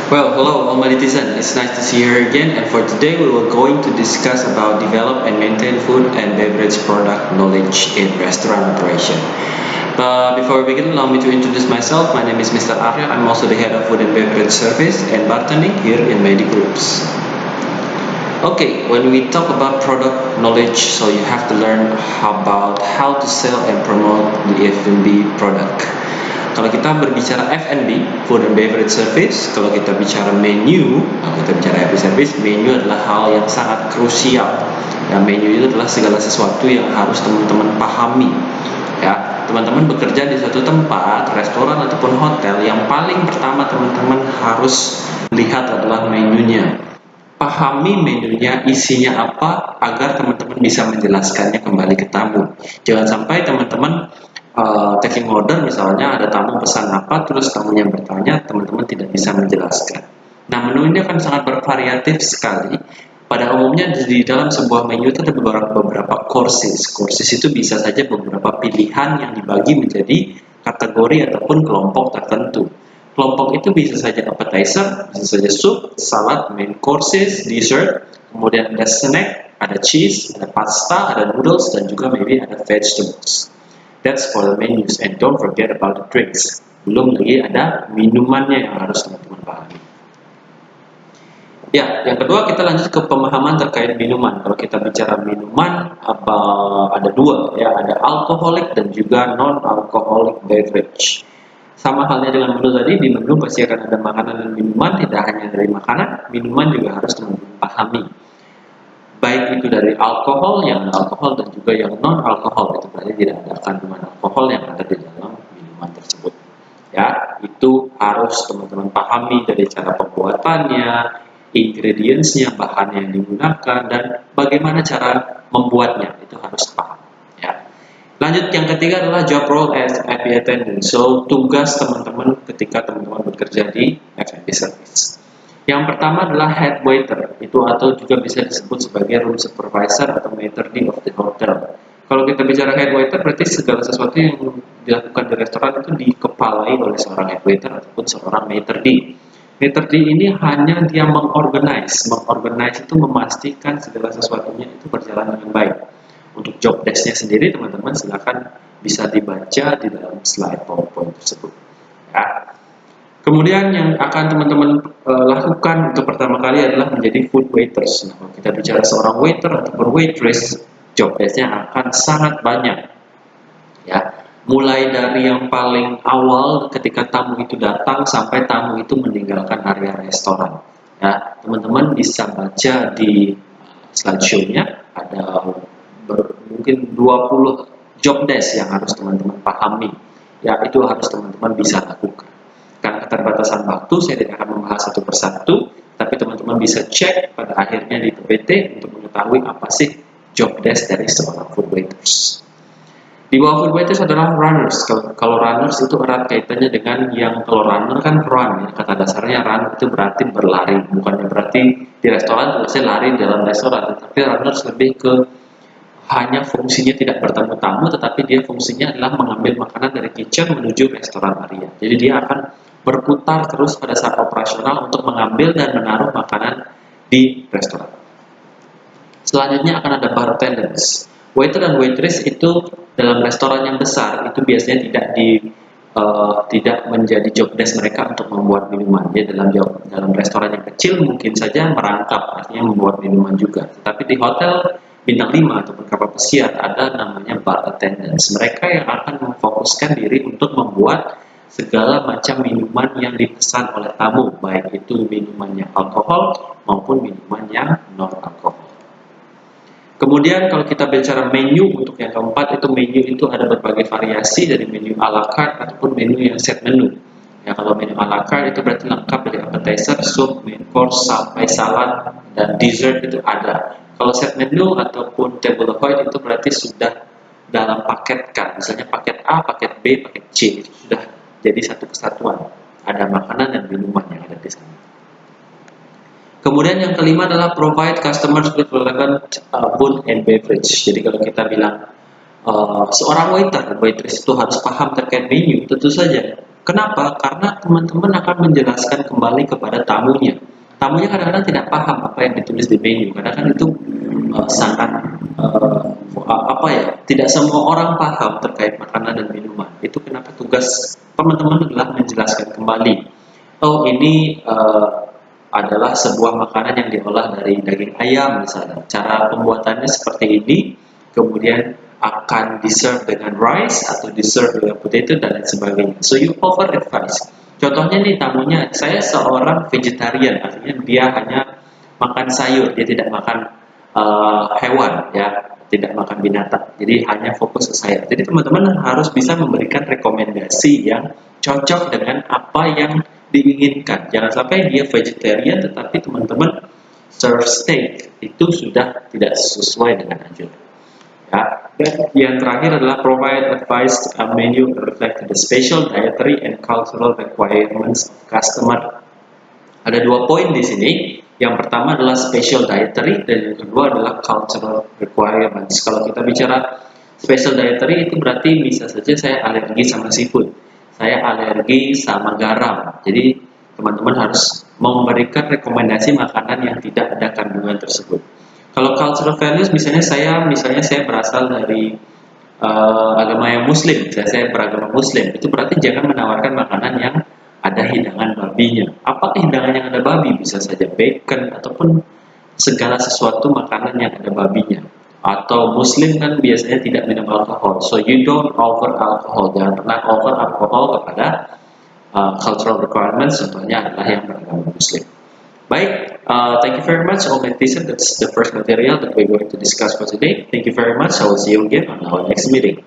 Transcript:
Well, hello, all my netizen. It's nice to see you here again. And for today, we will going to discuss about develop and maintain food and beverage product knowledge in restaurant operation. But before we begin, allow me to introduce myself. My name is Mr. Arya. I'm also the head of food and beverage service and bartending here in Medi Groups. Okay, when we talk about product knowledge, so you have to learn about how to sell and promote the F&B product. Kalau kita berbicara F&B, food and beverage service, kalau kita bicara menu, kalau kita bicara F&B service, menu adalah hal yang sangat krusial. Ya, menu itu adalah segala sesuatu yang harus teman-teman pahami. Ya, teman-teman bekerja di suatu tempat, restoran ataupun hotel, yang paling pertama teman-teman harus lihat adalah menunya. Pahami menunya, isinya apa, agar teman-teman bisa menjelaskannya kembali ke tamu. Jangan sampai teman-teman taking order, misalnya ada tamu pesan apa, terus tamunya bertanya, teman-teman tidak bisa menjelaskan. Nah, menu ini akan sangat bervariatif sekali. Pada umumnya di dalam sebuah menu itu ada beberapa courses. Courses itu bisa saja beberapa pilihan yang dibagi menjadi kategori ataupun kelompok tertentu. Kelompok itu bisa saja appetizer, bisa saja soup, salad, main courses, dessert, kemudian ada snack, ada cheese, ada pasta, ada noodles, dan juga maybe ada vegetables. That's for the menus, and don't forget about the drinks. Belum lagi ada minumannya yang harus teman-teman pahami. Ya, yang kedua kita lanjut ke pemahaman terkait minuman. Kalau kita bicara minuman, ada dua, ya, ada alcoholic dan juga non-alcoholic beverage. Sama halnya dengan menu tadi, di menu pasti akan ada makanan dan minuman, tidak hanya dari makanan, minuman juga harus teman-teman pahami. Baik itu dari alkohol, yang alkohol dan juga yang non-alkohol, itu berarti tidak ada kandungan alkohol yang ada di dalam minuman tersebut. Ya, itu harus teman-teman pahami dari cara pembuatannya, ingredients-nya, bahan yang digunakan, dan bagaimana cara membuatnya, itu harus paham. Ya. Lanjut, yang ketiga adalah job role as F&B attendant. So, tugas teman-teman ketika teman-teman bekerja di F&B service. Yang pertama adalah head waiter, itu atau juga bisa disebut sebagai room supervisor atau maitre d' of the hotel. Kalau kita bicara head waiter, berarti segala sesuatu yang dilakukan di restoran itu dikepalai oleh seorang head waiter ataupun seorang maitre d'. Maitre d' ini hanya dia mengorganize itu memastikan segala sesuatunya itu berjalan dengan baik. Untuk job desk-nya sendiri, teman-teman silakan bisa dibaca di dalam slide PowerPoint tersebut. Ya. Kemudian yang akan teman-teman lakukan untuk pertama kali adalah menjadi food waiters. Nah, kalau kita bicara seorang waiter ataupun waitress, job desk-nya akan sangat banyak. Ya, mulai dari yang paling awal ketika tamu itu datang sampai tamu itu meninggalkan area restoran. Ya, teman-teman bisa baca di slideshow-nya, ada mungkin 20 job desk yang harus teman-teman pahami. Ya, itu harus teman-teman bisa lakukan. Karena keterbatasan waktu, saya tidak akan membahas satu persatu, tapi teman-teman bisa cek pada akhirnya di PPT untuk mengetahui apa sih job desk dari seorang food waiters. Di bawah food waiters adalah runners. Kalau runners itu erat kaitannya dengan kalau runner kan run, ya. Kata dasarnya run itu berarti berlari, bukannya berarti di restoran tulisnya lari dalam restoran, tapi runners lebih ke hanya fungsinya tidak bertemu tamu, tetapi dia fungsinya adalah mengambil makanan dari kitchen menuju restoran area. Jadi dia akan berputar terus pada saat operasional untuk mengambil dan menaruh makanan di restoran. Selanjutnya akan ada bartenders. Waiter dan waitress itu dalam restoran yang besar itu biasanya tidak menjadi job desk mereka untuk membuat minuman. Dia dalam restoran yang kecil mungkin saja merangkap, artinya membuat minuman juga. Tetapi di hotel bintang 5 ataupun kapal pesiar ada namanya bar attendants. Mereka yang akan memfokuskan diri untuk membuat segala macam minuman yang dipesan oleh tamu, baik itu minuman yang alkohol maupun minuman yang non-alkohol. Kemudian kalau kita bicara menu, untuk yang keempat itu menu itu ada berbagai variasi dari menu a la carte ataupun menu yang set menu. Ya, kalau menu a la carte itu berarti lengkap dari appetizer, soup, main course, sampai salad dan dessert itu ada. Kalau set menu ataupun table avoid itu berarti sudah dalam paket kan, misalnya paket A, paket B, paket C, itu sudah jadi satu kesatuan. Ada makanan dan minuman yang ada di sana. Kemudian yang kelima adalah provide customers with relevant food and beverage. Jadi kalau kita bilang seorang waiter, waitress itu harus paham terkait menu, tentu saja Kenapa? Karena teman-teman akan menjelaskan kembali kepada tamunya. Tamunya kadang-kadang tidak paham apa yang ditulis di menu, karena kan itu sangat apa ya? Tidak semua orang paham terkait makanan dan minuman. Itu kenapa tugas teman-teman adalah menjelaskan kembali. Oh, ini adalah sebuah makanan yang diolah dari daging ayam misalnya. Cara pembuatannya seperti ini, kemudian akan di-serve dengan rice atau di-serve dengan potato dan lain sebagainya. So you offer advice. Contohnya nih tamunya, saya seorang vegetarian, artinya dia hanya makan sayur, dia tidak makan hewan ya, tidak makan binatang. Jadi hanya fokus ke sayur. Jadi teman-teman harus bisa memberikan rekomendasi yang cocok dengan apa yang diinginkan. Jangan sampai dia vegetarian tetapi teman-teman serve steak, itu sudah tidak sesuai dengan anjuran. Ya. Dan yang terakhir adalah provide advice menu reflect the special dietary and cultural requirements of customer. Ada dua poin di sini. Yang pertama adalah special dietary dan yang kedua adalah cultural requirements. Kalau kita bicara special dietary itu berarti bisa saja saya alergi sama seafood, saya alergi sama garam. Jadi teman-teman harus memberikan rekomendasi makanan yang tidak ada kandungan tersebut. Kalau cultural values misalnya saya berasal dari agama yang muslim, saya beragama muslim, itu berarti jangan menawarkan makanan yang ada hidangan babinya. Apa hidangan yang ada babi? Bisa saja bacon ataupun segala sesuatu makanan yang ada babinya. Atau muslim kan biasanya tidak minum alkohol, so you don't offer alcohol. Jangan pernah offer alkohol kepada cultural requirements, contohnya adalah yang beragama muslim. Baik, thank you very much, all netizen. That's the first material that we're going to discuss for today. Thank you very much. I will see you again on our next meeting.